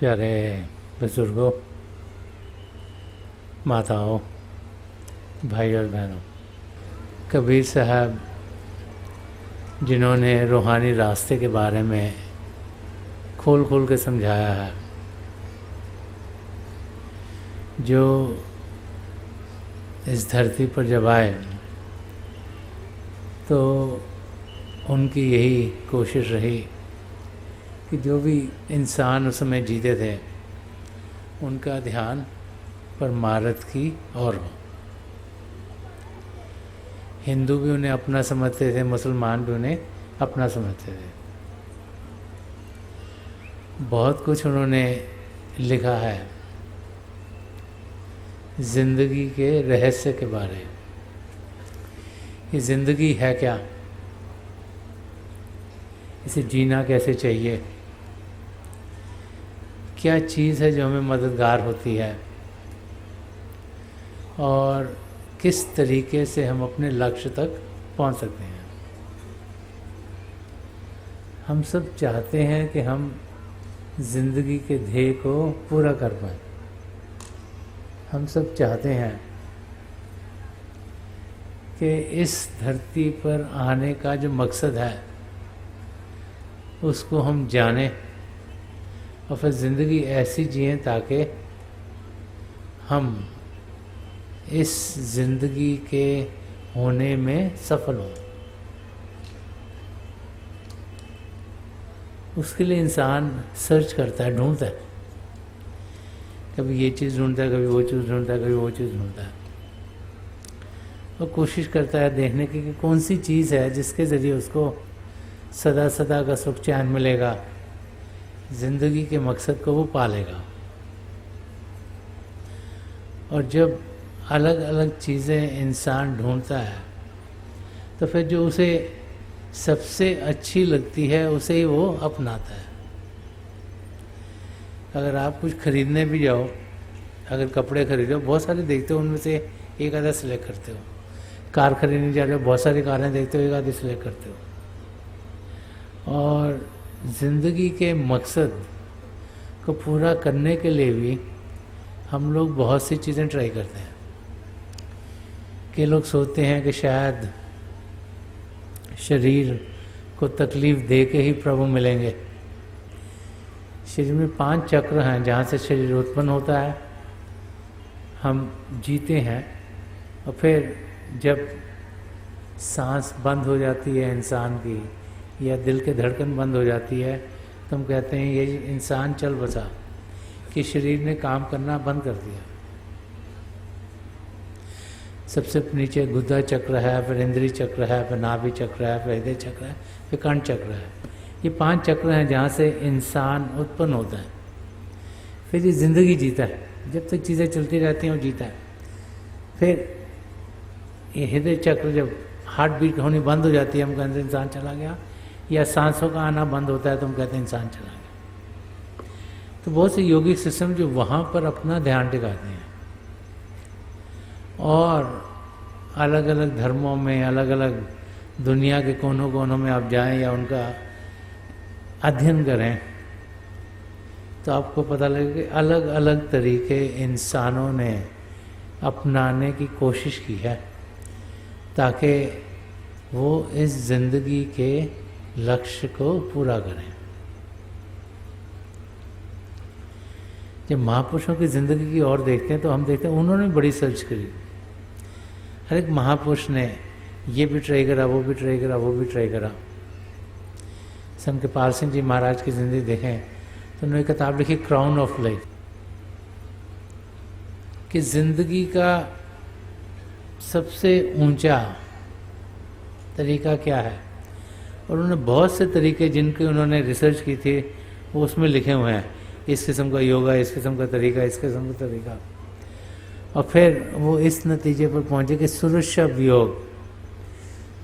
प्यारे बुजुर्गों, माताओं, भाई और बहनों, कबीर साहब जिन्होंने रूहानी रास्ते के बारे में खोल खोल के समझाया है, जो इस धरती पर जब आए तो उनकी यही कोशिश रही कि जो भी इंसान उस समय जीते थे उनका ध्यान परमार्थ की ओर हो। हिंदू भी उन्हें अपना समझते थे, मुसलमान भी उन्हें अपना समझते थे। बहुत कुछ उन्होंने लिखा है ज़िंदगी के रहस्य के बारे। ये ज़िंदगी है क्या, इसे जीना कैसे चाहिए, क्या चीज़ है जो हमें मददगार होती है, और किस तरीके से हम अपने लक्ष्य तक पहुंच सकते हैं। हम सब चाहते हैं कि हम ज़िंदगी के ध्येय को पूरा कर पाएं। हम सब चाहते हैं कि इस धरती पर आने का जो मकसद है उसको हम जानें और फिर ज़िंदगी ऐसी जिएं ताकि हम इस ज़िंदगी के होने में सफल हों। उसके लिए इंसान सर्च करता है, ढूंढता है, कभी ये चीज़ ढूंढता है, कभी वो चीज़ ढूंढता है, कभी वो चीज़ ढूंढता है, और कोशिश करता है देखने की कि कौन सी चीज़ है जिसके ज़रिए उसको सदा सदा का सुख चैन मिलेगा, ज़िंदगी के मकसद को वो पालेगा। और जब अलग अलग चीज़ें इंसान ढूंढता है तो फिर जो उसे सबसे अच्छी लगती है उसे ही वो अपनाता है। अगर आप कुछ खरीदने भी जाओ, अगर कपड़े खरीदो, बहुत सारे देखते हो, उनमें से एक आधा सिलेक्ट करते हो। कार खरीदने जा रहे हो, बहुत सारी कारें देखते हो, एक आधी सिलेक्ट करते हो। और ज़िंदगी के मकसद को पूरा करने के लिए भी हम लोग बहुत सी चीज़ें ट्राई करते हैं। कि लोग सोचते हैं कि शायद शरीर को तकलीफ़ दे के ही प्रभु मिलेंगे। शरीर में 5 चक्र हैं जहाँ से शरीर उत्पन्न होता है, हम जीते हैं, और फिर जब सांस बंद हो जाती है इंसान की या दिल की धड़कन बंद हो जाती है तो हम कहते हैं ये इंसान चल बसा, कि शरीर ने काम करना बंद कर दिया। सबसे नीचे गुदा चक्र है, फिर इंद्री चक्र है, फिर नाभि चक्र है, फिर हृदय चक्र है, फिर कंठ चक्र है। ये 5 चक्र हैं जहाँ से इंसान उत्पन्न होता है। फिर ये ज़िंदगी जीता है, जब तक चीज़ें चलती रहती हैं वो जीता है। फिर ये हृदय चक्र जब हार्ट बीट होनी बंद हो जाती है हम कहते हैं इंसान चला गया, या सांसों का आना बंद होता है तो हम कहते हैं इंसान चला गया। तो बहुत से योगिक सिस्टम जो वहाँ पर अपना ध्यान टिकाते हैं, और अलग अलग धर्मों में, अलग अलग दुनिया के कोनों कोनों में आप जाएं या उनका अध्ययन करें तो आपको पता लगेगा कि अलग अलग तरीके इंसानों ने अपनाने की कोशिश की है ताकि वो इस ज़िंदगी के लक्ष्य को पूरा करें। जब महापुरुषों की ज़िंदगी की ओर देखते हैं तो हम देखते हैं उन्होंने बड़ी सर्च करी। हर एक महापुरुष ने ये भी ट्राई करा, वो भी ट्राई करा, वो भी ट्राई करा। संत कृपाल सिंह जी महाराज की ज़िंदगी देखें तो उन्होंने किताब लिखी क्राउन ऑफ लाइफ, कि ज़िंदगी का सबसे ऊंचा तरीका क्या है। और उन्होंने बहुत से तरीके जिनके उन्होंने रिसर्च की थी वो उसमें लिखे हुए हैं। इस किस्म का योगा, इस किस्म का तरीका, इस किस्म का तरीका। और फिर वो इस नतीजे पर पहुंचे कि सूरत शब्द योग,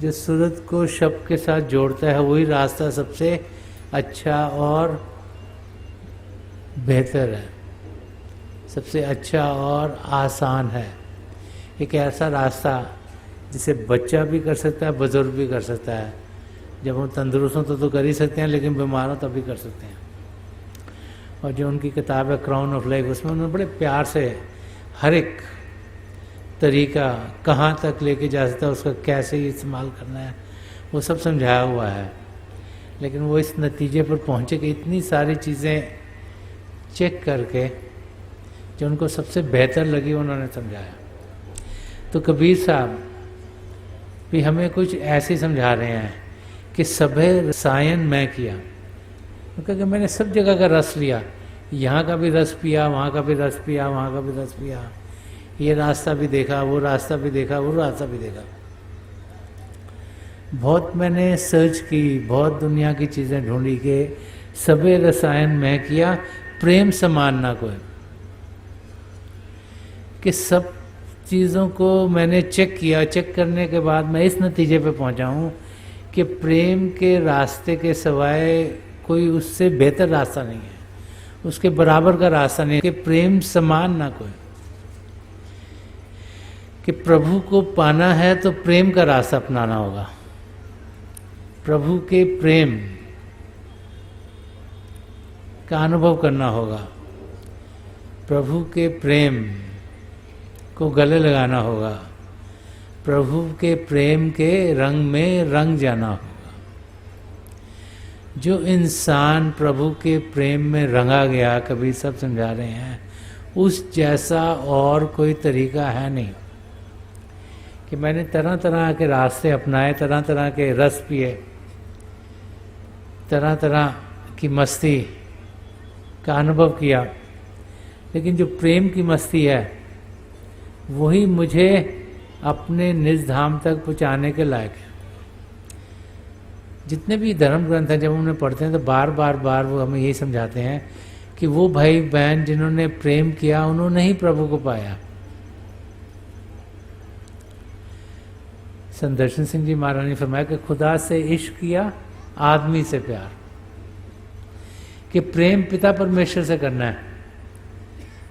जो सूरत को शब्द के साथ जोड़ता है, वही रास्ता सबसे अच्छा और बेहतर है, सबसे अच्छा और आसान है। एक ऐसा रास्ता जिसे बच्चा भी कर सकता है, बुजुर्ग भी कर सकता है। जब हम तंदुरुस्त हों तो कर ही सकते हैं, लेकिन बीमार हों तब भी कर सकते हैं। और जो उनकी किताब है क्राउन ऑफ लाइफ, उसमें उन्होंने बड़े प्यार से हर एक तरीका कहाँ तक लेके जा सकता है, उसका कैसे इस्तेमाल करना है, वो सब समझाया हुआ है। लेकिन वो इस नतीजे पर पहुँचे कि इतनी सारी चीज़ें चेक करके जो उनको सबसे बेहतर लगी उन्होंने समझाया। तो कबीर साहब भी हमें कुछ ऐसे समझा रहे हैं कि सभे रसायन मैं किया, क्योंकि मैंने सब जगह का रस लिया, यहाँ का भी रस पिया, वहाँ का भी रस पिया, वहाँ का भी रस पिया, ये रास्ता भी देखा, वो रास्ता भी देखा, वो रास्ता भी देखा। बहुत मैंने सर्च की, बहुत दुनिया की चीज़ें ढूंढी के सभे रसायन मैं किया, प्रेम समान ना कोई। कि सब चीज़ों को मैंने चेक किया, चेक करने के बाद मैं इस नतीजे पे पहुंचा हूँ कि प्रेम के रास्ते के सिवाय कोई उससे बेहतर रास्ता नहीं है, उसके बराबर का रास्ता नहीं है, कि प्रेम समान ना कोई। कि प्रभु को पाना है तो प्रेम का रास्ता अपनाना होगा, प्रभु के प्रेम का अनुभव करना होगा, प्रभु के प्रेम को गले लगाना होगा, प्रभु के प्रेम के रंग में रंग जाना होगा। जो इंसान प्रभु के प्रेम में रंगा गया, कबीर सब समझा रहे हैं, उस जैसा और कोई तरीका है नहीं। कि मैंने तरह तरह के रास्ते अपनाए, तरह तरह के रस पिए, तरह तरह की मस्ती का अनुभव किया, लेकिन जो प्रेम की मस्ती है वही मुझे अपने निज धाम तक पहुँचाने के लायक है। जितने भी धर्म ग्रंथ हैं जब उन्हें पढ़ते हैं तो बार बार वो हमें यही समझाते हैं कि वो भाई बहन जिन्होंने प्रेम किया उन्होंने ही प्रभु को पाया। संदर्शन सिंह जी महाराज ने फरमाया कि खुदा से इश्क किया, आदमी से प्यार। कि प्रेम पिता परमेश्वर से करना है,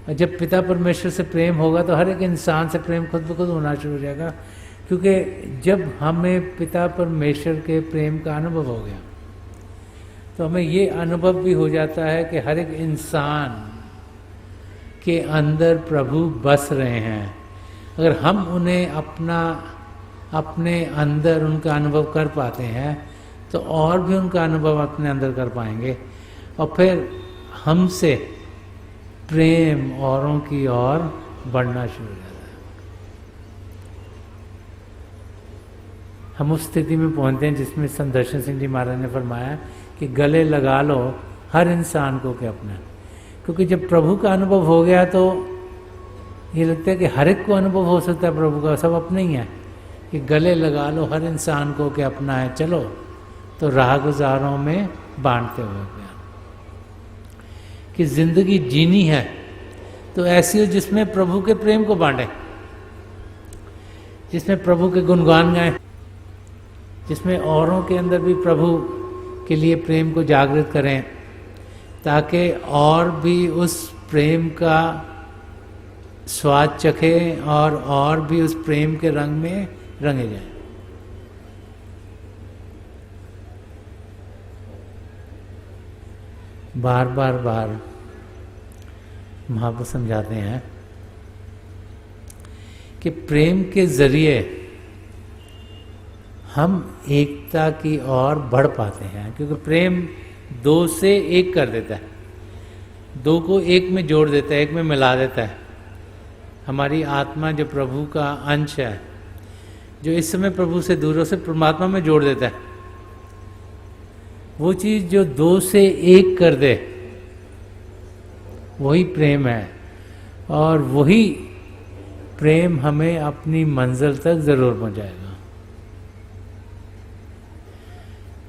और जब पिता परमेश्वर से प्रेम होगा तो हर एक इंसान से प्रेम खुद ब खुद होना शुरू हो जाएगा। क्योंकि जब हमें पिता परमेश्वर के प्रेम का अनुभव हो गया तो हमें ये अनुभव भी हो जाता है कि हर एक इंसान के अंदर प्रभु बस रहे हैं। अगर हम उन्हें अपने अंदर उनका अनुभव कर पाते हैं तो और भी उनका अनुभव अपने अंदर कर पाएंगे, और फिर हमसे प्रेम औरों की ओर बढ़ना शुरू हो जाता है। हम उस स्थिति में पहुंचते हैं जिसमें संदर्शन सिंह जी महाराज ने फरमाया कि गले लगा लो हर इंसान को के अपना। क्योंकि जब प्रभु का अनुभव हो गया तो ये लगता है कि हर एक को अनुभव हो सकता है प्रभु का, सब अपने ही है। कि गले लगा लो हर इंसान को के अपना है, चलो तो राह गुजारों में बांटते हुए प्यार। कि जिंदगी जीनी है तो ऐसी हो जिसमें प्रभु के प्रेम को बांटे, जिसमें प्रभु के गुणगान गाएं, जिसमें औरों के अंदर भी प्रभु के लिए प्रेम को जागृत करें, ताकि और भी उस प्रेम का स्वाद चखें और भी उस प्रेम के रंग में रंगे जाएं। बार महाप्रभु समझाते हैं कि प्रेम के जरिए हम एकता की ओर बढ़ पाते हैं। क्योंकि प्रेम दो से एक कर देता है, दो को एक में जोड़ देता है, एक में मिला देता है। हमारी आत्मा जो प्रभु का अंश है, जो इस समय प्रभु से दूर हो, से परमात्मा में जोड़ देता है। वो चीज़ जो दो से एक कर दे वही प्रेम है, और वही प्रेम हमें अपनी मंजिल तक जरूर पहुंचाएगा।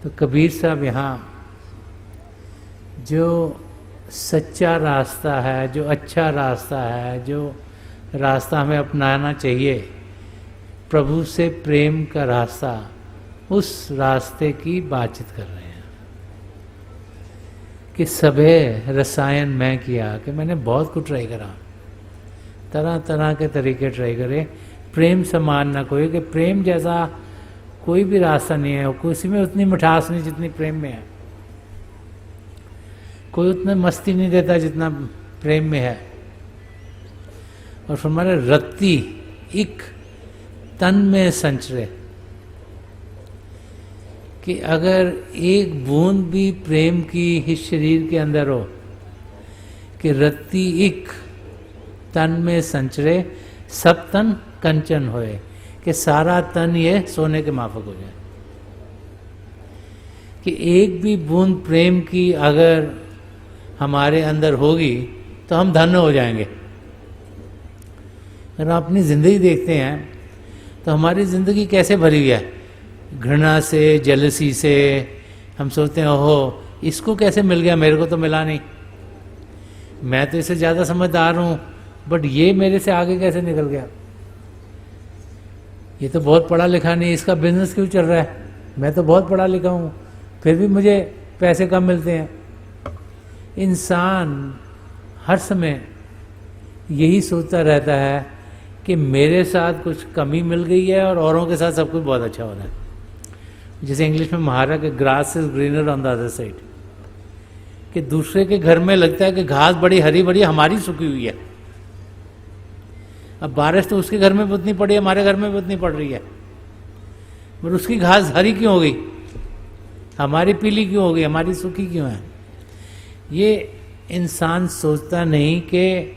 तो कबीर साहब यहाँ जो सच्चा रास्ता है, जो अच्छा रास्ता है, जो रास्ता हमें अपनाना चाहिए, प्रभु से प्रेम का रास्ता, उस रास्ते की बातचीत कर रहे हैं। कि सभे रसायन मैं किया, कि मैंने बहुत कुछ ट्राई करा, तरह तरह के तरीके ट्राई करे, प्रेम समान ना कोई। कि प्रेम जैसा कोई भी रास्ता नहीं है, किसी में उतनी मिठास नहीं जितनी प्रेम में है। कोई उतना मस्ती नहीं देता जितना प्रेम में है। और फिर हमारे रत्ती इक तन में संचरे, कि अगर एक बूंद भी प्रेम की इस शरीर के अंदर हो, कि रत्ती इक तन में संचरे सब तन कंचन होए, कि सारा तन ये सोने के माफक हो जाए। कि एक भी बूंद प्रेम की अगर हमारे अंदर होगी तो हम धन्य हो जाएंगे। अगर आप अपनी ज़िंदगी देखते हैं तो हमारी ज़िंदगी कैसे भरी हुई है, घृणा से, जेलसी से। हम सोचते हैं ओहो इसको कैसे मिल गया, मेरे को तो मिला नहीं, मैं तो इससे ज़्यादा समझदार हूँ, बट ये मेरे से आगे कैसे निकल गया, ये तो बहुत पढ़ा लिखा नहीं, इसका बिजनेस क्यों चल रहा है, मैं तो बहुत पढ़ा लिखा हूँ फिर भी मुझे पैसे कम मिलते हैं। इंसान हर समय यही सोचता रहता है कि मेरे साथ कुछ कमी मिल गई है और औरों के साथ सब कुछ बहुत अच्छा हो रहा है। जैसे इंग्लिश में महारा के grass is greener on the other side, कि दूसरे के घर में लगता है कि घास बड़ी हरी भरी, हमारी सूखी हुई है। अब बारिश तो उसके घर में भी उतनी पड़ी है, हमारे घर में भी उतनी पड़ रही है, पर उसकी घास हरी क्यों हो गई, हमारी पीली क्यों हो गई, हमारी सूखी क्यों है। ये इंसान सोचता नहीं कि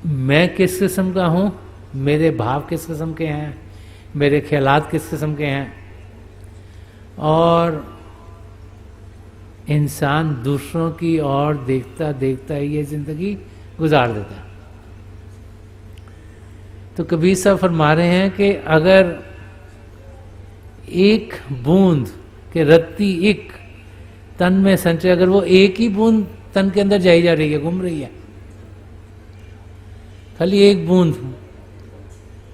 मैं किस किस्म का हूँ, मेरे भाव किस किस्म के हैं, मेरे ख्यालात किस किस्म के हैं। और इंसान दूसरों की ओर देखता देखता ही ये जिंदगी गुजार देता है। तो कबीर साहब फरमा रहे हैं कि अगर एक बूंद के रत्ती एक तन में संचय, अगर वो एक ही बूंद तन के अंदर जाई जा रही है, घूम रही है, खाली एक बूंद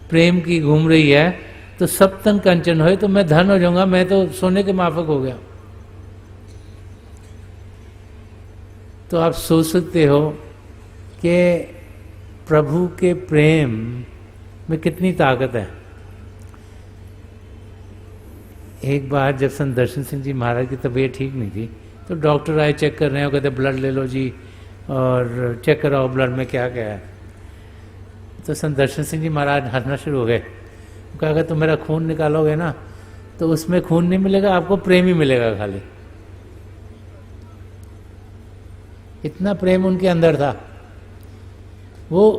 प्रेम की घूम रही है, तो सब तन कंचन होए, तो मैं धन हो जाऊंगा, मैं तो सोने के माफक हो गया। तो आप सोच सकते हो कि प्रभु के प्रेम में कितनी ताकत है। एक बार जब संत दर्शन सिंह जी महाराज की तबीयत ठीक नहीं थी, तो डॉक्टर आए, चेक कर रहे हो, कहते ब्लड ले लो जी और चेक कराओ ब्लड में क्या क्या है। तो संत दर्शन सिंह जी महाराज हंसना शुरू हो गए। कहा अगर तुम मेरा खून निकालोगे ना तो उसमें खून नहीं मिलेगा, आपको प्रेम ही मिलेगा खाली। इतना प्रेम उनके अंदर था, वो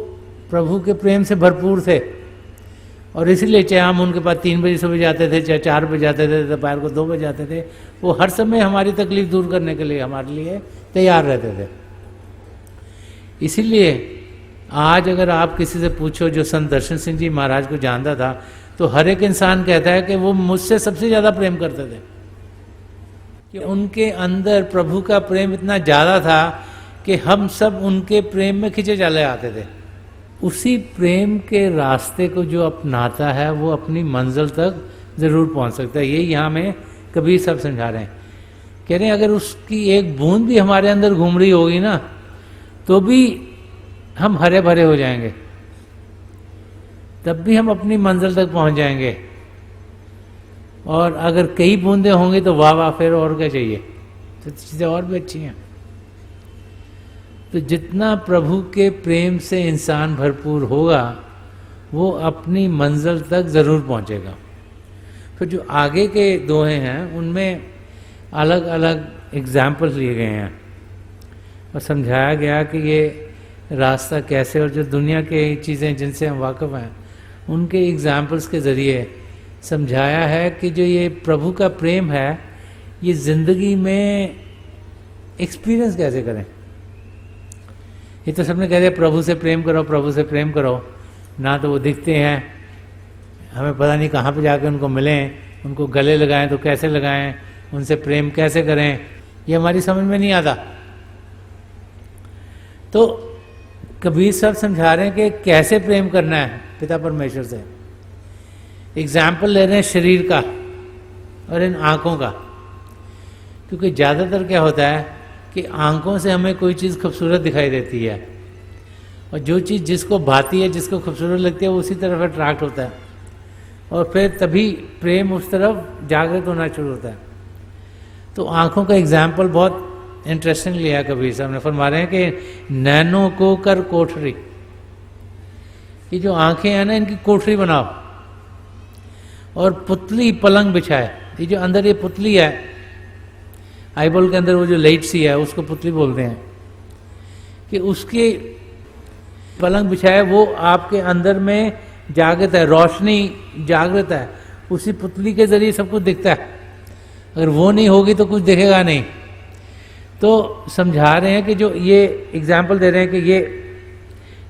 प्रभु के प्रेम से भरपूर थे। और इसीलिए चाहे हम उनके पास 3 बजे सुबह जाते थे, चाहे 4 बजे जाते थे, दोपहर को 2 बजे जाते थे, वो हर समय हमारी तकलीफ दूर करने के लिए हमारे लिए तैयार रहते थे। इसीलिए आज अगर आप किसी से पूछो जो संत दर्शन सिंह जी महाराज को जानता था, तो हर एक इंसान कहता है कि वो मुझसे सबसे ज़्यादा प्रेम करते थे, कि उनके अंदर प्रभु का प्रेम इतना ज़्यादा था कि हम सब उनके प्रेम में खिंचे चले आते थे। उसी प्रेम के रास्ते को जो अपनाता है वो अपनी मंजिल तक ज़रूर पहुंच सकता है। ये यहाँ में कबीर साहब समझा रहे हैं, कह रहे हैं अगर उसकी एक बूंद भी हमारे अंदर घूम रही होगी ना, तो भी हम हरे भरे हो जाएंगे, तब भी हम अपनी मंजिल तक पहुंच जाएंगे। और अगर कई बूंदें होंगी तो वाह वाह, फिर और क्या चाहिए, तो चीज़ें और भी अच्छी हैं। तो जितना प्रभु के प्रेम से इंसान भरपूर होगा वो अपनी मंजिल तक ज़रूर पहुंचेगा। फिर जो आगे के दोहे हैं उनमें अलग अलग एग्जाम्पल्स लिए गए हैं और समझाया गया कि ये रास्ता कैसे, और जो दुनिया के चीज़ें जिनसे हम वाकिफ़ हैं उनके एग्जाम्पल्स के ज़रिए समझाया है कि जो ये प्रभु का प्रेम है ये ज़िंदगी में एक्सपीरियंस कैसे करें। ये तो सबने कह दिया प्रभु से प्रेम करो, प्रभु से प्रेम करो, ना तो वो दिखते हैं, हमें पता नहीं कहाँ पे जाकर उनको मिलें, उनको गले लगाएं तो कैसे लगाएं, उनसे प्रेम कैसे करें, ये हमारी समझ में नहीं आता। तो कबीर साहब समझा रहे हैं कि कैसे प्रेम करना है पिता परमेश्वर से। एग्जाम्पल ले रहे हैं शरीर का और इन आँखों का, क्योंकि ज़्यादातर क्या होता है कि आँखों से हमें कोई चीज़ खूबसूरत दिखाई देती है, और जो चीज़ जिसको भाती है, जिसको खूबसूरत लगती है, वो उसी तरफ अट्रैक्ट होता है, और फिर तभी प्रेम उस तरफ जागृत होना शुरू होता है। तो आंखों का एग्जाम्पल बहुत इंटरेस्टिंग लिया कबीर साहब ने। फरमा रहे हैं कि नैनो को कर कोठरी, ये जो आंखें हैं ना इनकी कोठरी बनाओ, और पुतली पलंग बिछाए। ये जो अंदर ये पुतली है आईबॉल के अंदर, वो जो लाइट सी है उसको पुतली बोलते हैं, कि उसके पलंग बिछाए, वो आपके अंदर में जागृत है, रोशनी जागृत है, उसी पुतली के जरिए सब कुछ दिखता है। अगर वो नहीं होगी तो कुछ दिखेगा नहीं। तो समझा रहे हैं कि जो ये एग्जाम्पल दे रहे हैं कि ये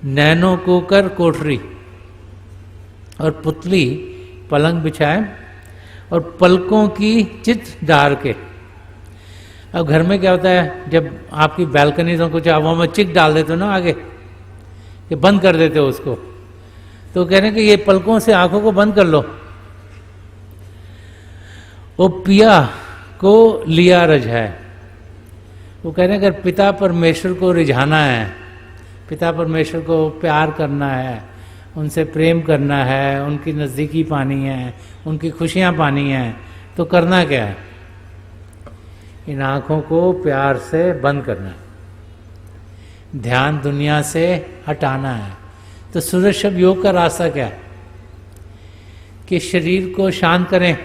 नैनो को कर कोठरी और पुतली पलंग बिछाए और पलकों की चित डार के। अब घर में क्या होता है, जब आपकी बालकनीज हो कुछ, आप वहाँ में चिक डाल देते हो ना आगे, कि बंद कर देते हो उसको, तो कह रहे हैं कि ये पलकों से आंखों को बंद कर लो। वो पिया को लिया रझाए, वो कह रहे हैं अगर पिता परमेश्वर को रिझाना है, पिता परमेश्वर को प्यार करना है, उनसे प्रेम करना है, उनकी नज़दीकी पानी है, उनकी खुशियाँ पानी है, तो करना क्या है, इन आँखों को प्यार से बंद करना है, ध्यान दुनिया से हटाना है। तो सूरज शब्द योग का रास्ता क्या है, कि शरीर को शांत करें।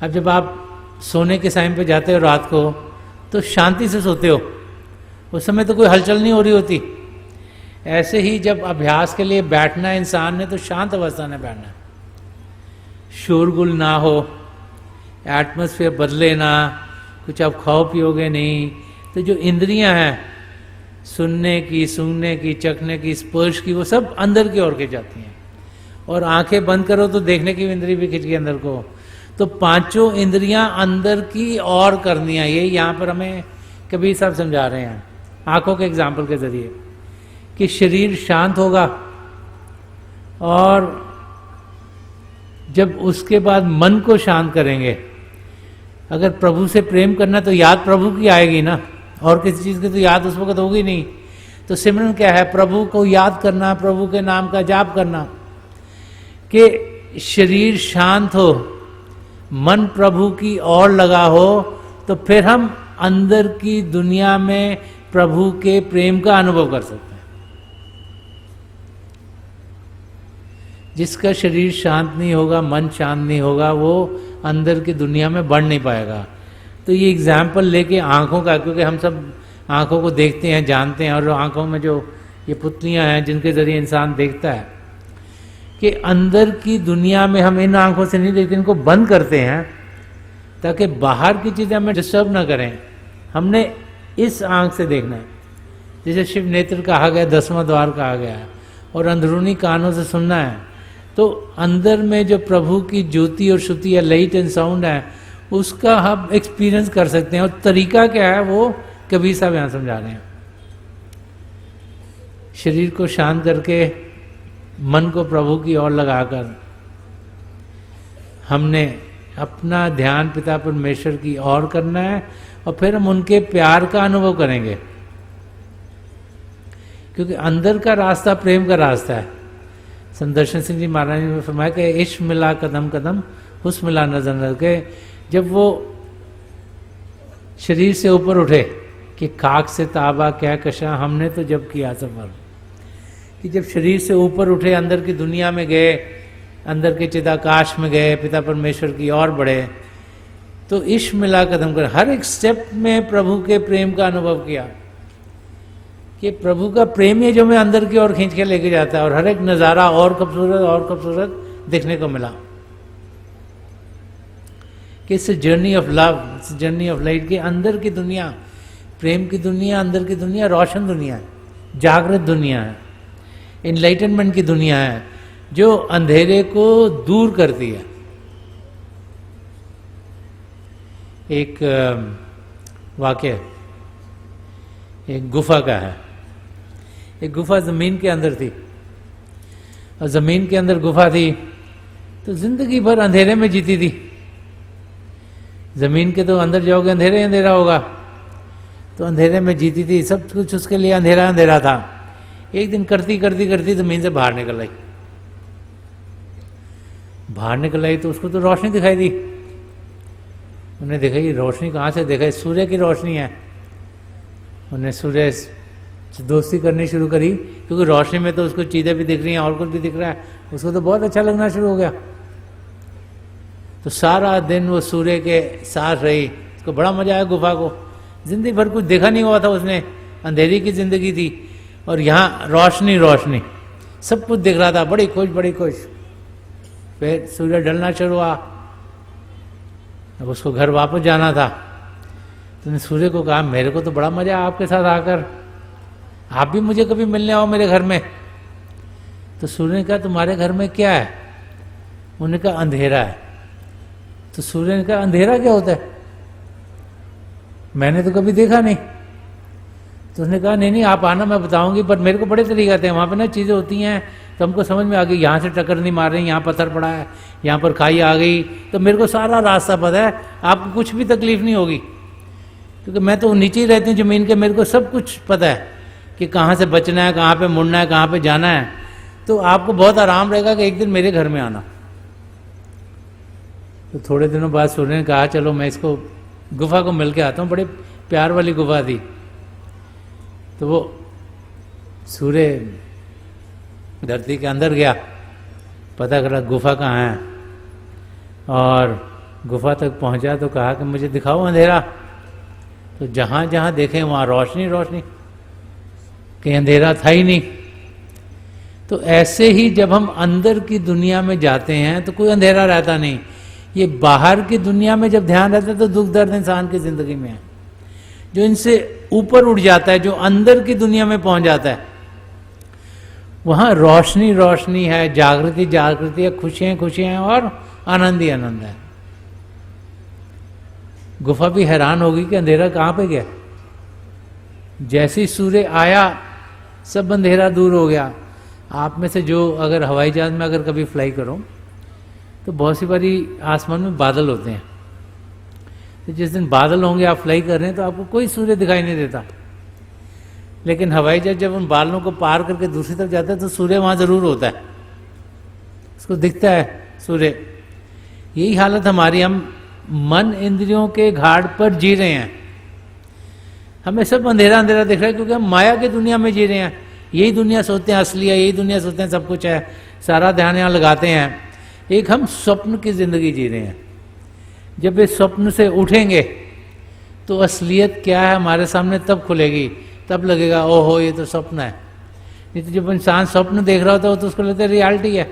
अब जब आप सोने के टाइम पे जाते हो रात को, तो शांति से सोते हो, उस समय तो कोई हलचल नहीं हो रही होती। ऐसे ही जब अभ्यास के लिए बैठना है इंसान ने, तो शांत अवस्था में बैठना है, शोरगुल ना हो, एटमॉस्फेयर बदले ना, कुछ आप खाओ पियोगे नहीं। तो जो इंद्रियां हैं, सुनने की, सूंघने की, चखने की, स्पर्श की, वो सब अंदर की ओर के जाती हैं। और आंखें बंद करो तो देखने की इंद्री भी खिंच गई अंदर को। तो पांचों इंद्रियां अंदर की ओर करनी है। ये यहाँ पर हमें कबीर साहब समझा रहे हैं आंखों के एग्जाम्पल के जरिए, कि शरीर शांत होगा, और जब उसके बाद मन को शांत करेंगे। अगर प्रभु से प्रेम करना तो याद प्रभु की आएगी ना, और किसी चीज़ की तो याद उस वक्त होगी नहीं। तो सिमरन क्या है, प्रभु को याद करना, प्रभु के नाम का जाप करना, कि शरीर शांत हो, मन प्रभु की ओर लगा हो, तो फिर हम अंदर की दुनिया में प्रभु के प्रेम का अनुभव कर सकते हैं। जिसका शरीर शांत नहीं होगा, मन शांत नहीं होगा, वो अंदर की दुनिया में बढ़ नहीं पाएगा। तो ये एग्जाम्पल लेके आँखों का, क्योंकि हम सब आँखों को देखते हैं, जानते हैं, और आँखों में जो ये पुतलियाँ हैं जिनके ज़रिए इंसान देखता है, कि अंदर की दुनिया में हम इन आँखों से नहीं देखते, इनको बंद करते हैं ताकि बाहर की चीज़ें हमें डिस्टर्ब ना करें। हमने इस आँख से देखना है, जैसे शिव नेत्र कहा गया, 10वां द्वार कहा गया है, और अंदरूनी कानों से सुनना है। तो अंदर में जो प्रभु की ज्योति और श्रुति है, लाइट एंड साउंड है, उसका हम एक्सपीरियंस कर सकते हैं। और तरीका क्या है वो कबीर साहब यहाँ समझा रहे हैं। शरीर को शांत करके मन को प्रभु की ओर लगाकर हमने अपना ध्यान पिता परमेश्वर की ओर करना है, और फिर हम उनके प्यार का अनुभव करेंगे, क्योंकि अंदर का रास्ता प्रेम का रास्ता है। संदर्शन सिंह जी महाराज ने फरमाया कि इश्क मिला कदम कदम, हुस्न मिला नजर नजर के। जब वो शरीर से ऊपर उठे कि खाक से ताबा क्या कशा, हमने तो जब किया सफर, कि जब शरीर से ऊपर उठे, अंदर की दुनिया में गए, अंदर के चिदाकाश में गए, पिता परमेश्वर की ओर बढ़े, तो इश्क मिला कदम कर, हर एक स्टेप में प्रभु के प्रेम का अनुभव किया, कि प्रभु का प्रेम है जो मैं अंदर की ओर खींच के लेके जाता है, और हर एक नज़ारा और खूबसूरत देखने को मिला। कि it's journey of love, it's journey of light, के अंदर की दुनिया, प्रेम की दुनिया, अंदर की दुनिया रोशन दुनिया है, जागृत दुनिया है, इनलाइटनमेंट की दुनिया है, जो अंधेरे को दूर करती है। एक वाक्य एक गुफा का है। एक गुफा जमीन के अंदर थी, और जमीन के अंदर गुफा थी, तो जिंदगी भर अंधेरे में जीती थी। जमीन के तो अंदर जाओगे अंधेरे अंधेरा होगा, तो अंधेरे में जीती थी, सब कुछ उसके लिए अंधेरा अंधेरा था। एक दिन करती करती करती जमीन से बाहर निकल आई। बाहर निकल आई तो उसको तो रोशनी दिखाई दी। उन्हें देखा ये रोशनी कहाँ से, देखा सूर्य की रोशनी है। उन्हें सूर्य से दोस्ती करनी शुरू करी, क्योंकि रोशनी में तो उसको चीज़ें भी दिख रही हैं और कुछ भी दिख रहा है, उसको तो बहुत अच्छा लगना शुरू हो गया। तो सारा दिन वो सूर्य के साथ रही, उसको बड़ा मजा आया गुफा को। जिंदगी भर कुछ देखा नहीं हुआ था उसने, अंधेरी की जिंदगी थी और यहाँ रोशनी रोशनी, सब कुछ दिख रहा था, बड़ी खुश बड़ी खुश। फिर सूर्य ढलना शुरू हुआ, अब उसको घर वापस जाना था। तो उसने सूर्य को कहा मेरे को तो बड़ा मजा आया आपके साथ आकर, आप भी मुझे कभी मिलने आओ मेरे घर में। तो सूर्य ने कहा तुम्हारे घर में क्या है? उन्होंने कहा अंधेरा है। तो सूर्य ने कहा अंधेरा क्या होता है, मैंने तो कभी देखा नहीं। तो उसने कहा नहीं आप आना, मैं बताऊंगी, पर मेरे को बड़े तरीके आते हैं, वहाँ पे ना चीज़ें होती हैं तो हमको समझ में आ गई, यहाँ से टक्कर नहीं मार रही, यहाँ पत्थर पड़ा है, यहाँ पर खाई आ गई, तो मेरे को सारा रास्ता पता है, आपको कुछ भी तकलीफ नहीं होगी, क्योंकि मैं तो नीचे ही रहती हूँ ज़मीन के, मेरे को सब कुछ पता है कि कहाँ से बचना है, कहाँ पे मुड़ना है, कहाँ पे जाना है। तो आपको बहुत आराम रहेगा कि एक दिन मेरे घर में आना। तो थोड़े दिनों बाद सूर्य ने कहा चलो मैं इसको गुफा को मिल के आता हूँ, बड़ी प्यार वाली गुफा थी। तो वो सूर्य धरती के अंदर गया, पता करा गुफा कहाँ है, और गुफा तक पहुँचा तो कहा कि मुझे दिखाओ अंधेरा। तो जहाँ जहाँ देखें वहाँ रोशनी रोशनी, कहीं अंधेरा था ही नहीं। तो ऐसे ही जब हम अंदर की दुनिया में जाते हैं तो कोई अंधेरा रहता नहीं। ये बाहर की दुनिया में जब ध्यान रहता है तो दुख दर्द इंसान की जिंदगी में है। जो इनसे ऊपर उठ जाता है, जो अंदर की दुनिया में पहुंच जाता है, वहां रोशनी रोशनी है, जागृति जागृति है, खुशियां खुशियां हैं और आनंद ही आनंद है। गुफा भी हैरान होगी कि अंधेरा कहाँ पे गया। जैसे ही सूर्य आया सब अंधेरा दूर हो गया। आप में से जो अगर हवाई जहाज में अगर कभी फ्लाई करो तो बहुत सी बारी आसमान में बादल होते हैं, तो जिस दिन बादल होंगे आप फ्लाई कर रहे हैं तो आपको कोई सूर्य दिखाई नहीं देता, लेकिन हवाई जहाज जब उन बादलों को पार करके दूसरी तरफ जाता है तो सूर्य वहाँ ज़रूर होता है, उसको दिखता है सूर्य। यही हालत हमारी, हम मन इंद्रियों के घाट पर जी रहे हैं, हमें सब अंधेरा अंधेरा दिख रहा है, क्योंकि हम माया की दुनिया में जी रहे हैं। यही दुनिया सोचते हैं असली है, यही दुनिया सोचते हैं सब कुछ है, सारा ध्यान यहाँ लगाते हैं। एक हम स्वप्न की जिंदगी जी रहे हैं। जब इस स्वप्न से उठेंगे तो असलियत क्या है हमारे सामने तब खुलेगी, तब लगेगा ओहो ये तो स्वप्न है। नहीं तो जब इंसान स्वप्न देख रहा होता है तो उसको लगता है रियलिटी है,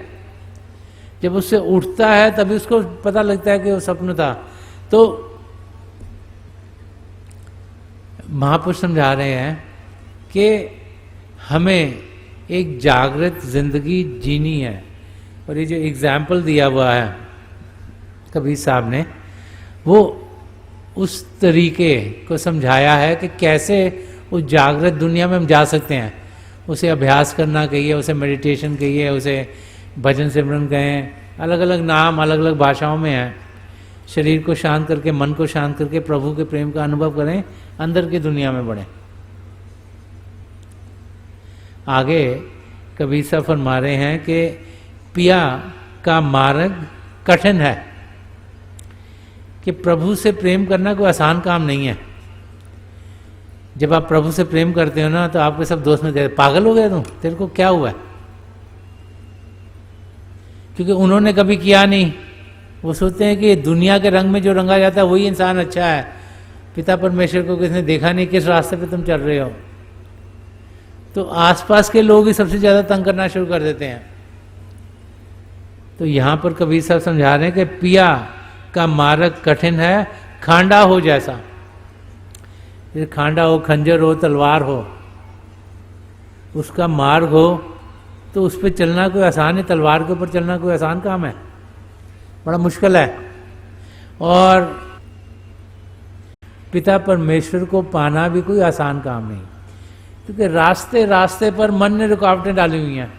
जब उससे उठता है तभी उसको पता लगता है कि वो स्वप्न था। तो महापुरुष समझा रहे हैं कि हमें एक जागृत जिंदगी जीनी है। और ये जो एग्जाम्पल दिया हुआ है कबीर साहब ने, वो उस तरीके को समझाया है कि कैसे उस जागृत दुनिया में हम जा सकते हैं। उसे अभ्यास करना कहिए, उसे मेडिटेशन कहिए, उसे भजन सिमरन कहें, अलग अलग नाम अलग अलग भाषाओं में है। शरीर को शांत करके, मन को शांत करके प्रभु के प्रेम का अनुभव करें, अंदर की दुनिया में बढ़ें। आगे कबीर साहब फरमा रहे हैं कि पिया का मार्ग कठिन है, कि प्रभु से प्रेम करना कोई आसान काम नहीं है। जब आप प्रभु से प्रेम करते हो ना तो आपके सब दोस्त में कहते पागल हो गया तुम, तेरे को क्या हुआ है, क्योंकि उन्होंने कभी किया नहीं। वो सोचते हैं कि दुनिया के रंग में जो रंगा जाता है वही इंसान अच्छा है। पिता परमेश्वर को किसने देखा नहीं, किस रास्ते पे तुम चल रहे हो। तो आसपास के लोग ही सबसे ज्यादा तंग करना शुरू कर देते हैं। तो यहां पर कबीर साहब समझा रहे हैं कि पिया का मार्ग कठिन है, खांडा हो जैसा। खांडा हो, खंजर हो, तलवार हो, उसका मार्ग हो तो उस पर चलना कोई आसान है, तलवार के ऊपर चलना कोई आसान काम है, बड़ा मुश्किल है। और पिता परमेश्वर को पाना भी कोई आसान काम नहीं, क्योंकि रास्ते रास्ते पर मन ने रुकावटें डाली हुई हैं।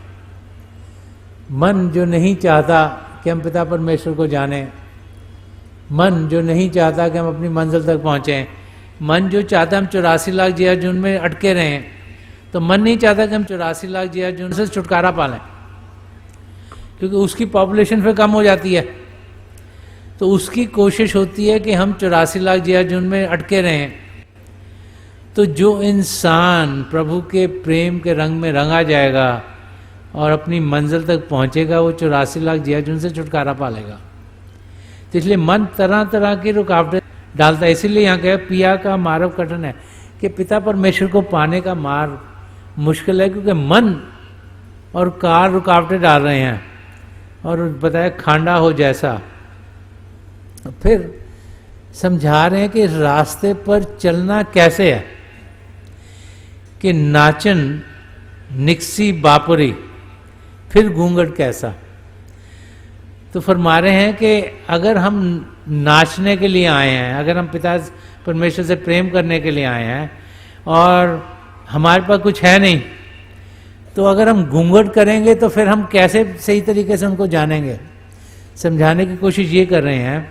मन जो नहीं चाहता कि हम पिता परमेश्वर को जानें, मन जो नहीं चाहता कि हम अपनी मंजिल तक पहुँचें, मन जो चाहता है हम 84 लाख जिया जून में अटके रहें, तो मन नहीं चाहता कि हम 84 लाख जिया जून से छुटकारा पालें, क्योंकि उसकी पॉपुलेशन फिर कम हो जाती है। तो उसकी कोशिश होती है कि हम 84 लाख जीवार्जुन में अटके रहें। तो जो इंसान प्रभु के प्रेम के रंग में रंगा जाएगा और अपनी मंजिल तक पहुंचेगा, वो 84 लाख जीवार्जुन से छुटकारा पा लेगा। तो इसलिए मन तरह तरह की रुकावटें डालता है। इसीलिए यहाँ कहे पिया का मार्ग कठिन है, कि पिता परमेश्वर को पाने का मार्ग मुश्किल है, क्योंकि मन और कार रुकावटें डाल रहे हैं और बताया खांडा हो जैसा। फिर समझा रहे हैं कि इस रास्ते पर चलना कैसे है, कि नाचन निक्सी बापुरी फिर घूंघट कैसा। तो फरमा रहे हैं कि अगर हम नाचने के लिए आए हैं, अगर हम पिता परमेश्वर से प्रेम करने के लिए आए हैं और हमारे पास कुछ है नहीं, तो अगर हम घूंघट करेंगे तो फिर हम कैसे सही तरीके से उनको जानेंगे। समझाने की कोशिश ये कर रहे हैं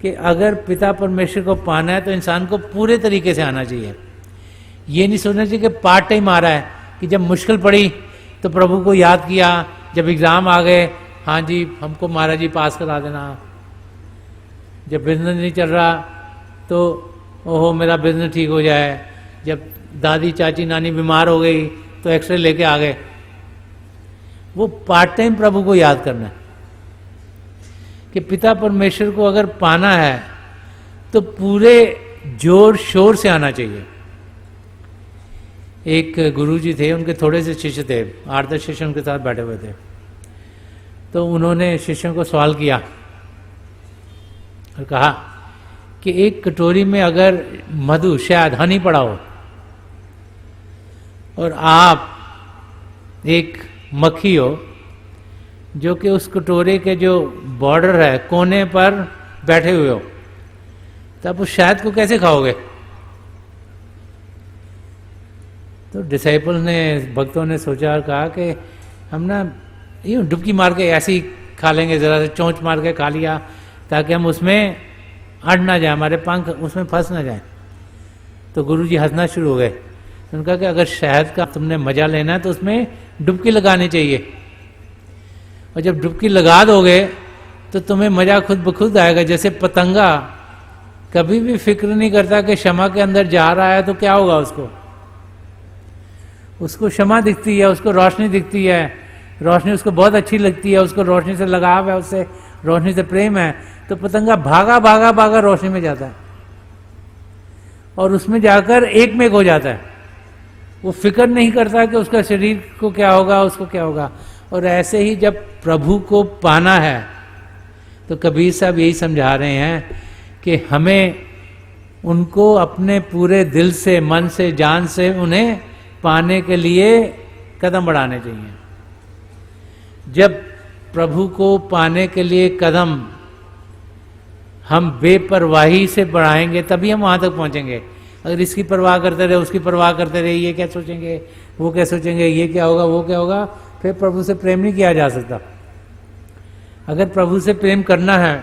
कि अगर पिता परमेश्वर को पाना है तो इंसान को पूरे तरीके से आना चाहिए। ये नहीं सोचना चाहिए कि पार्ट टाइम आ रहा है, कि जब मुश्किल पड़ी तो प्रभु को याद किया, जब एग्ज़ाम आ गए हाँ जी हमको महाराज जी पास करा देना, जब बिजनेस नहीं चल रहा तो ओहो मेरा बिजनेस ठीक हो जाए, जब दादी चाची नानी बीमार हो गई तो एक्सरे लेके आ गए। वो पार्ट टाइम प्रभु को याद करना है कि पिता परमेश्वर को अगर पाना है तो पूरे जोर शोर से आना चाहिए। एक गुरुजी थे, उनके थोड़े से शिष्य थे, 8-10 शिष्य उनके साथ बैठे हुए थे। तो उन्होंने शिष्यों को सवाल किया और कहा कि एक कटोरी में अगर मधु शायद हनी पड़ा हो और आप एक मक्खी हो जो कि उस कटोरे के जो बॉर्डर है कोने पर बैठे हुए हो, तो आप उस शहद को कैसे खाओगे। तो डिसाइपल ने, भक्तों ने सोचा और कहा कि हम ना यूँ डुबकी मार के ऐसे ही खा लेंगे, ज़रा से चोंच मार के खा लिया ताकि हम उसमें अड़ ना जाए, हमारे पंख उसमें फंस ना जाए। तो गुरुजी हंसना शुरू हो गए। उन्होंने कहा कि अगर शहद का तुमने मज़ा लेना है तो उसमें डुबकी लगानी चाहिए, और जब डुबकी लगा दोगे तो तुम्हें मज़ा खुद ब खुद आएगा। जैसे पतंगा कभी भी फिक्र नहीं करता कि क्षमा के अंदर जा रहा है तो क्या होगा, उसको क्षमा दिखती है, उसको रोशनी दिखती है, रोशनी उसको बहुत अच्छी लगती है, उसको रोशनी से लगाव है, उससे रोशनी से प्रेम है, तो पतंगा भागा भागा भागा रोशनी में जाता है और उसमें जाकर एक में हो जाता है। वो फिक्र नहीं करता कि उसका शरीर को क्या होगा, उसको क्या होगा। और ऐसे ही जब प्रभु को पाना है तो कबीर साहब यही समझा रहे हैं कि हमें उनको अपने पूरे दिल से, मन से, जान से उन्हें पाने के लिए कदम बढ़ाने चाहिए। जब प्रभु को पाने के लिए कदम हम बेपरवाही से बढ़ाएंगे तभी हम वहाँ तक पहुँचेंगे। अगर इसकी परवाह करते रहे, उसकी परवाह करते रहे, ये क्या सोचेंगे, वो क्या सोचेंगे, ये क्या होगा, वो क्या होगा, फिर प्रभु से प्रेम नहीं किया जा सकता। अगर प्रभु से प्रेम करना है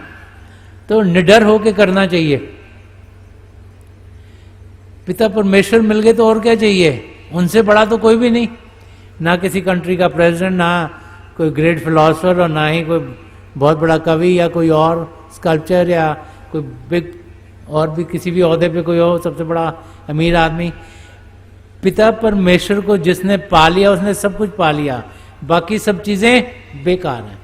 तो निडर होकर करना चाहिए। पिता परमेश्वर मिल गए तो और क्या चाहिए, उनसे बड़ा तो कोई भी नहीं, ना किसी कंट्री का प्रेसिडेंट, ना कोई ग्रेट फिलोसफर, और ना ही कोई बहुत बड़ा कवि या कोई और स्कल्पचर या कोई बिग और भी किसी भी ओहदे पे कोई हो सबसे बड़ा अमीर आदमी। पिता परमेश्वर को जिसने पा लिया उसने सब कुछ पा लिया, बाकी सब चीजें बेकार हैं।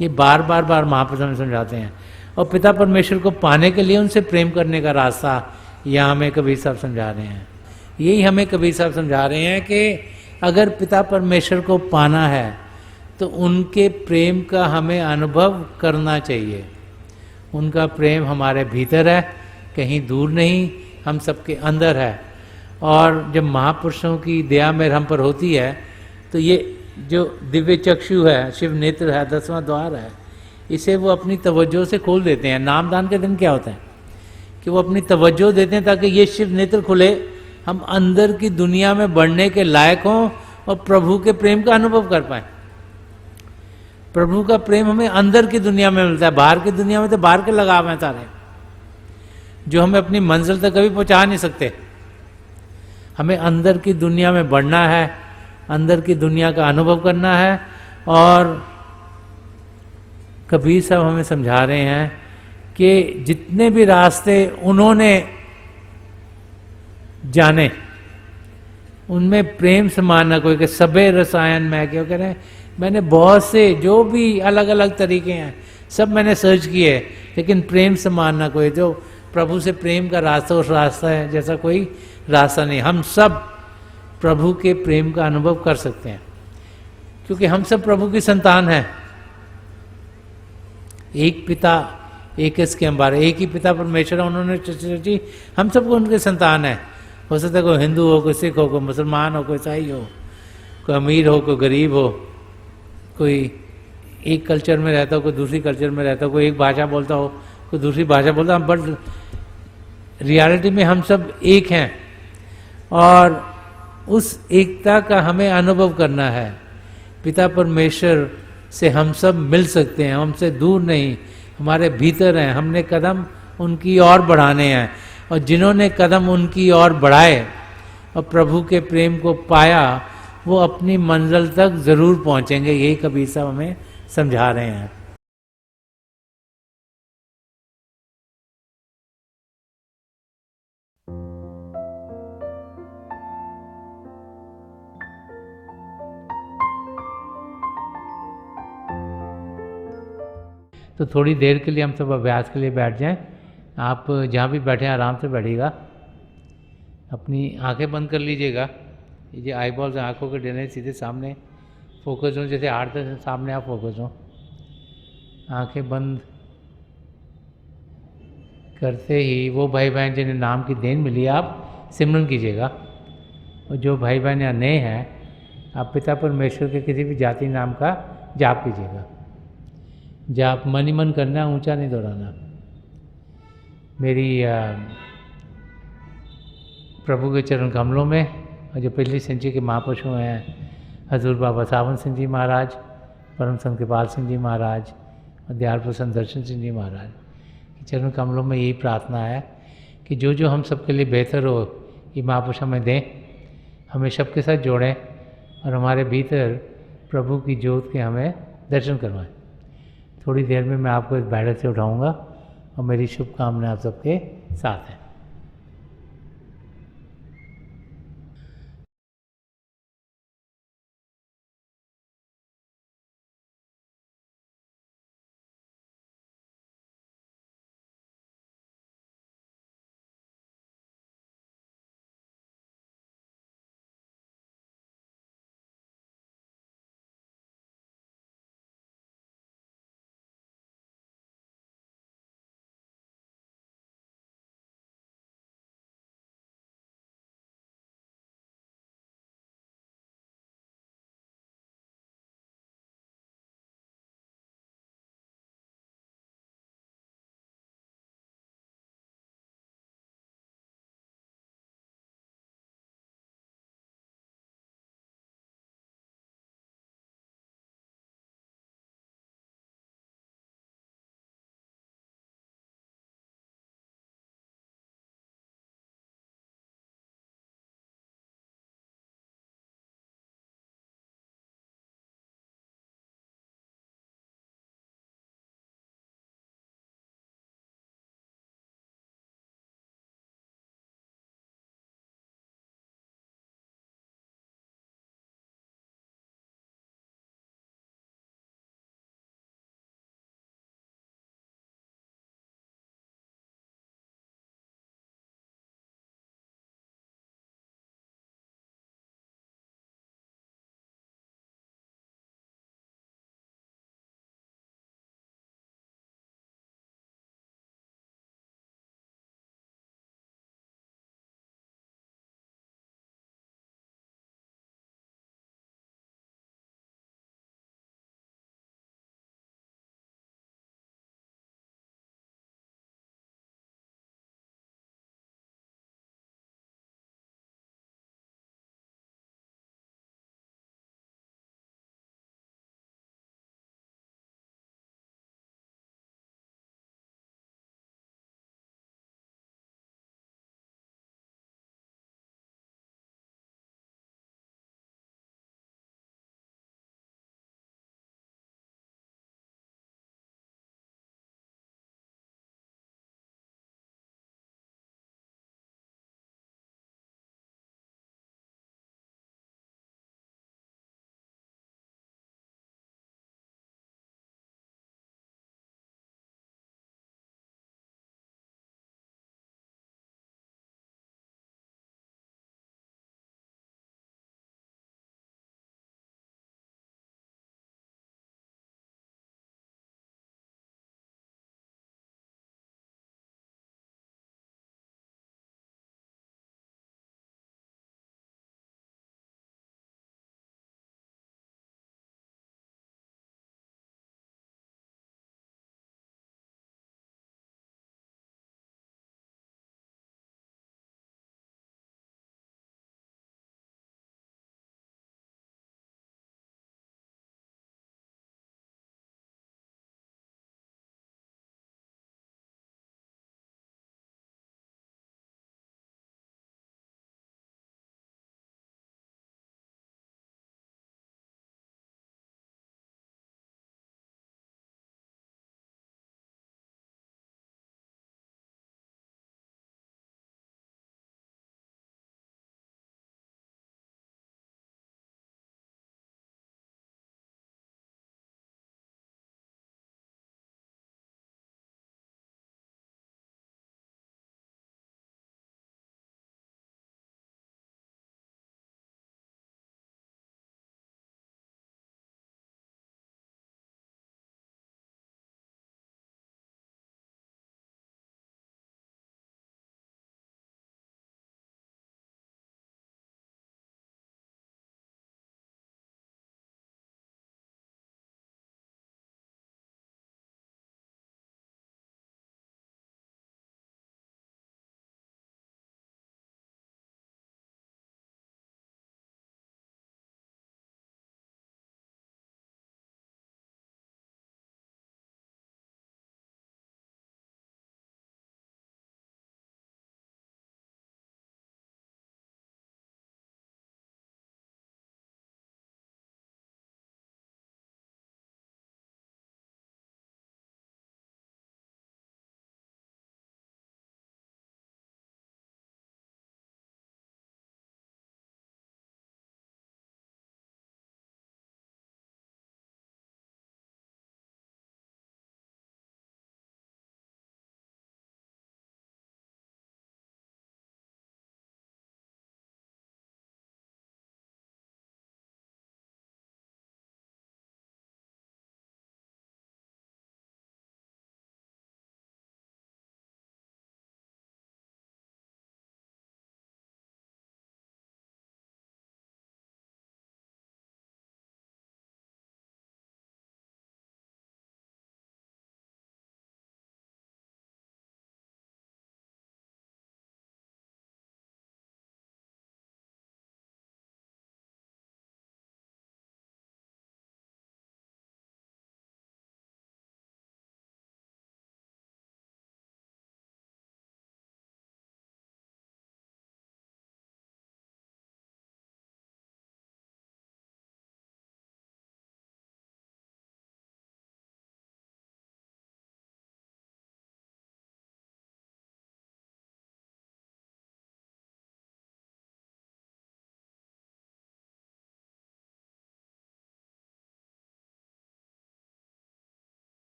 ये बार बार बार महापुरुष हमें समझाते हैं। और पिता परमेश्वर को पाने के लिए उनसे प्रेम करने का रास्ता यह हमें कबीर साहब समझा रहे हैं। यही हमें कबीर साहब समझा रहे हैं कि अगर पिता परमेश्वर को पाना है तो उनके प्रेम का हमें अनुभव करना चाहिए। उनका प्रेम हमारे भीतर है, कहीं दूर नहीं, हम सबके अंदर है। और जब महापुरुषों की दया मेरे हम पर होती है तो ये जो दिव्य चक्षु है, शिव नेत्र है, 10वां द्वार है, इसे वो अपनी तवज्जो से खोल देते हैं। नामदान के दिन क्या होता है कि वो अपनी तवज्जो देते हैं ताकि ये शिव नेत्र खुले, हम अंदर की दुनिया में बढ़ने के लायक हों और प्रभु के प्रेम का अनुभव कर पाए। प्रभु का प्रेम हमें अंदर की दुनिया में मिलता है, बाहर की दुनिया में तो बाहर के लगाव हैं सारे, जो हमें अपनी मंजिल तक कभी पहुंचा नहीं सकते। हमें अंदर की दुनिया में बढ़ना है, अंदर की दुनिया का अनुभव करना है। और कबीर साहब हमें समझा रहे हैं कि जितने भी रास्ते उन्होंने जाने उनमें प्रेम समान न कोई, कि सबे रसायन मैं क्यों कह रहे हैं, मैंने बहुत से जो भी अलग अलग तरीके हैं सब मैंने सर्च किए, लेकिन प्रेम समान न कोई। जो प्रभु से प्रेम का रास्ता उस रास्ता है जैसा कोई रास्ता नहीं। हम सब प्रभु के प्रेम का अनुभव कर सकते हैं, क्योंकि हम सब प्रभु की संतान हैं। एक पिता एक इसके अंबार, एक ही पिता परमेश्वर है, उन्होंने रची, हम सबको उनके संतान है। हो सकता है कोई हिंदू हो, कोई सिख हो, कोई मुसलमान हो, कोई ईसाई हो, कोई अमीर हो, कोई गरीब हो, कोई एक कल्चर में रहता हो, कोई दूसरी कल्चर में रहता हो, कोई एक भाषा बोलता हो, कोई दूसरी भाषा बोलता हो, बट रियलिटी में हम सब एक हैं। और उस एकता का हमें अनुभव करना है। पिता परमेश्वर से हम सब मिल सकते हैं, हमसे दूर नहीं, हमारे भीतर हैं। हमने कदम उनकी ओर बढ़ाने हैं, और जिन्होंने कदम उनकी ओर बढ़ाए और प्रभु के प्रेम को पाया, वो अपनी मंजिल तक जरूर पहुंचेंगे। यही कबीर साहब हमें समझा रहे हैं। तो थोड़ी देर के लिए हम सब अभ्यास के लिए बैठ जाएं। आप जहाँ भी बैठे हैं आराम से बैठिएगा, अपनी आंखें बंद कर लीजिएगा। ये जो आई बॉल्स आँखों के डरने सीधे सामने फोकस हो, जैसे 8-10 सामने आप फोकस हो। आंखें बंद करते ही वो भाई बहन जिन्हें नाम की देन मिली, आप सिमरन कीजिएगा। और जो भाई बहन यहाँ नए हैं, आप पिता परमेश्वर के किसी भी जाति नाम का जाप कीजिएगा। जाप मन ही मन करना, ऊंचा नहीं दोहराना। मेरी प्रभु के चरण कमलों में, और जो पिछली सेंचुरी के महापुरुष हैं, हजूर बाबा सावन सिंह जी महाराज, परम संत कृपाल सिंह जी महाराज और दयाल प्रसन्न दर्शन सिंह जी महाराज के चरण कमलों में यही प्रार्थना है कि जो जो हम सबके लिए बेहतर हो, ये महापुरुष हमें दें, हमें सबके साथ जोड़ें, और हमारे भीतर प्रभु की ज्योत के हमें दर्शन करवाएं। थोड़ी देर में मैं आपको इस बैठक से उठाऊंगा, और मेरी शुभकामनाएं आप सबके साथ हैं।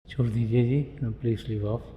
छोड़ दीजिए जी, प्लीज लीव ऑफ।